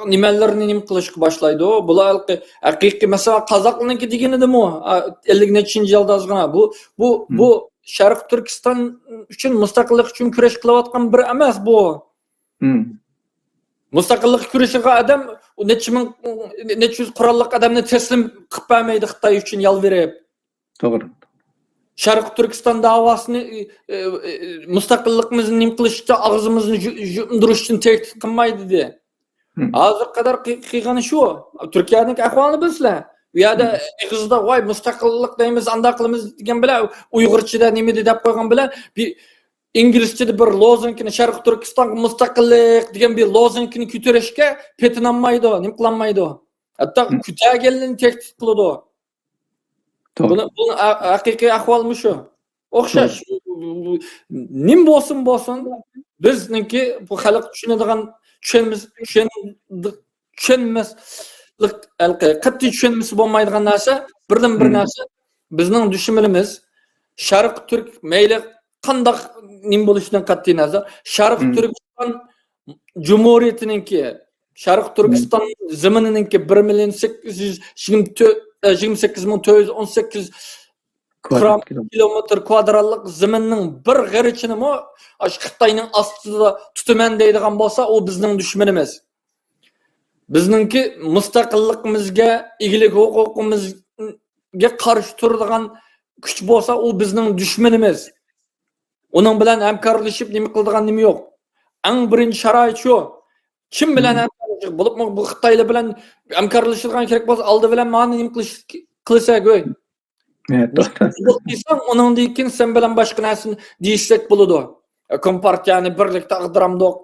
nimalarni nim qilishga boshlaydi o. Bular haqiqiy, masalan, qozoqlarniki deganidimi o? 50-yilda ozgina bu Sharq Turkiston uchun mustaqillik uchun kurash qilayotgan bir emas bu. Mustaqillik kurashiga adam necha yuz qurolliq odamni taslim qilib bermaydi Xitoy uchun yolverib. To'g'ri. Sharq Turkiston davosini mustaqilligimizni nim qilishda og'zimizni yumdirish uchun tehdid qilmaydi dedi. Hozir qadar qilgani shu. Turkiyaning ahvolini bilsizlar. Bu yerda ig'izda voy mustaqillik deymiz, anda qilamiz degan bilan Uyg'urchada nima deb qo'ygan bilan bir inglizchada bir lozungni Sharq Turkistonga mustaqillik degan bir lozungni ko'tarishga petinolmaydi, nim qilolmaydi. Hatto kutaganlarni tehdid qiladi. Buni haqiqiy ahvolmi shu? O'xshash. Nim bo'lsin, bizningki bu xalq tushunadigan qat'iy tushunmasi bo'lmaydigan narsa, birdan bir narsa bizning dushmanimiz Sharq Turk mayli qanday nim bo'lishidan qat'iy nazar, Sharq Turkiston Cumhuriyetininki, Sharq Turkiston zamininki 1.828.418 kilometr kvadratlik zaminning bir g'irichini Xitoyning ostida tutaman deydigan bo'lsa, u bizning dushmanimiz. Bizningki mustaqilligimizga, egilik huquqimizga qarshi turadigan kuch bo'lsa, u bizning dushmanimiz. Uning bilan hamkorlashib nima qiladigan nima yo'q. Eng birinchi sharoit shu. Kim bilan hamkorlashib bo'lib, bu Xitoylar bilan hamkorlashadigan kerak bo'lsa, oldi bilan ma'ni nima qilsak go'y. Ondan keyin sen bilan boshqa narsani deyishsak bo'ladi. Kompartiyani birlikda ag'diramdoq,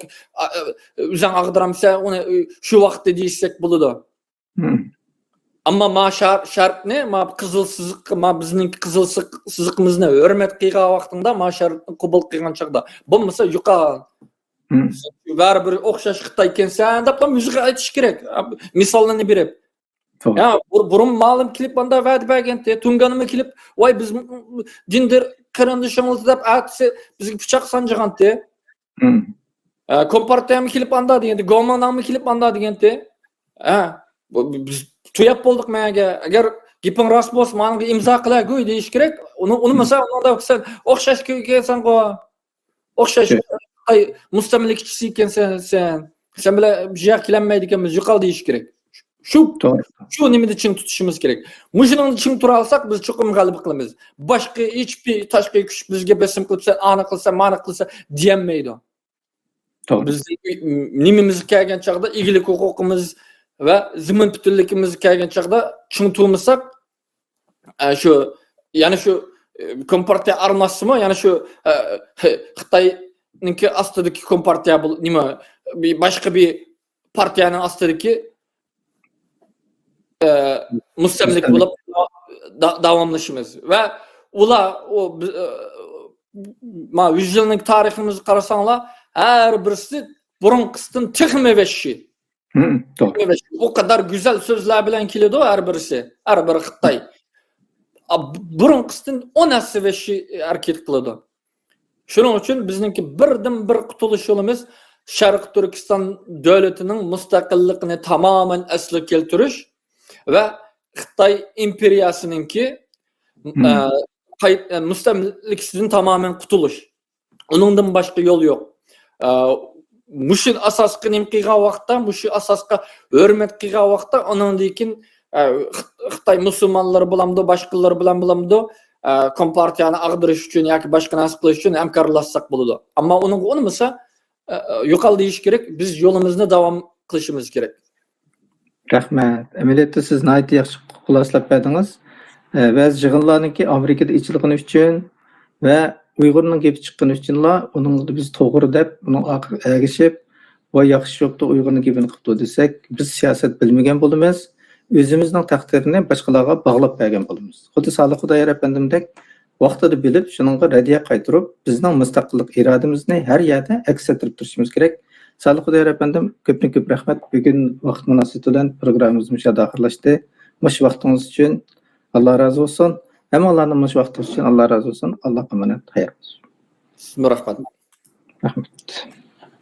o'zing ag'diramsa, uni shu vaqtda deyishsak bo'ladi. Ammo ma shartni, ma qizil siziq, ma bizning qizil siziqimizni hurmat qilgan vaqtingda, ma shartni qabul qilgan chaqda, bo'lmasa yo'qol. Baribir o'xshash Xitoy ekansan deb o'ziga aytish kerak. Misollarni berib. Ya burun ma'lum klip banda va'da berganda, tunganimi klip, voy biz dindir qarindishimiz deb aytsa, bizga pichoq sanjiganda. Kompartiyami klip banda deganda, Gomanami klip banda deganda. Biz tuyab boldik menga. Agar gaping rost bo'lsa, menga imzo qilay-ku deyish kerak. Uni masalan unda sen o'xshash ekansan-ku. O'xshash mustamlikchisi ekansan sen. Sen bilan bir yo'q kelinmaydi ekanmiz, yo'qol deyish kerak. Doğru. Şu nimede çiң tutuşumuz gerek. Muşunun çiң tura alsak biz çokum galip kılımız. Başka hiçbir taşkı güç bizge besim kılsa, ana kılsa, mana kılsa diyenmeydi. Doğru. Biz nimemiz kelgen çağda igilik hukukumuz ve zimin bütünlükimiz kelgen çağda çiң turmasak şu yani şu kompartiya arması mı yani şu Xitay'ninki astadaki kompartiya bu nima başka bir partiyanın astadaki müstemlik bulup davamlaşımız ve ula o ma 100 yıllık tarihimizi karasanlar her birisi burun kıstın tıkmeveşi. Doğru. O kadar güzel sözler bilen kilidi o her birisi. Her biri Xitay. Burun kıstın o nasıl veşi hareket kılıdı. Şunun için bizimki birden bir kutuluş yolumuz Şarkı Türkistan devletinin müstakilliğini tamamen esli keltiriş ve Xitay imperiyasınınki müstemliksizin tamamen kutuluş. Onundan başka yol yok. Muşu asasqı nimqiga vaqtda, muşu asasqa hürmet qiga vaqtda onundikin Xitay musulmonlari bilamdi, başqalar bilan bilamdi, kompartiyani ag'dirish uchun yoki boshqa narsa qilish uchun hamkorlashsak bo'ladi. Ammo uning bo'lmasa yo'qol deyish kerak, biz yo'limizni davom qilishimiz kerak. Rahmat. Amaliyotda siz nayt yaxshi xulosalab berdingiz. Ba'zi yig'inlarniki Amerikada ichilgani uchun va Uyg'urning gapi chiqqani uchunla uningni biz to'g'ri deb, uning ergishib, va yaxshi yo'qda Uyg'urning gapini qildi desak, biz siyosat bilmagan bo'lamiz. Özümüzün takdirini başkalarına bağlap bergen bolumuz. Xuddi Salih Xudoyor efendimdek vaqtida bilib, shuningga radiya qaytarib, bizning mustaqillik irodamizni har yerda aks ettirib turishimiz kerak. Salih Xudoyor efendim ko'p rahmat. Bugun vaqt munosabati bilan programmamiz mushada oxirlashdi. Mush vaqtingiz uchun Alloh razı olsun. Hammalarning mush vaqti uchun Alloh razı olsun. Alloh emanet. Xayr. Rahmat. Rahmat.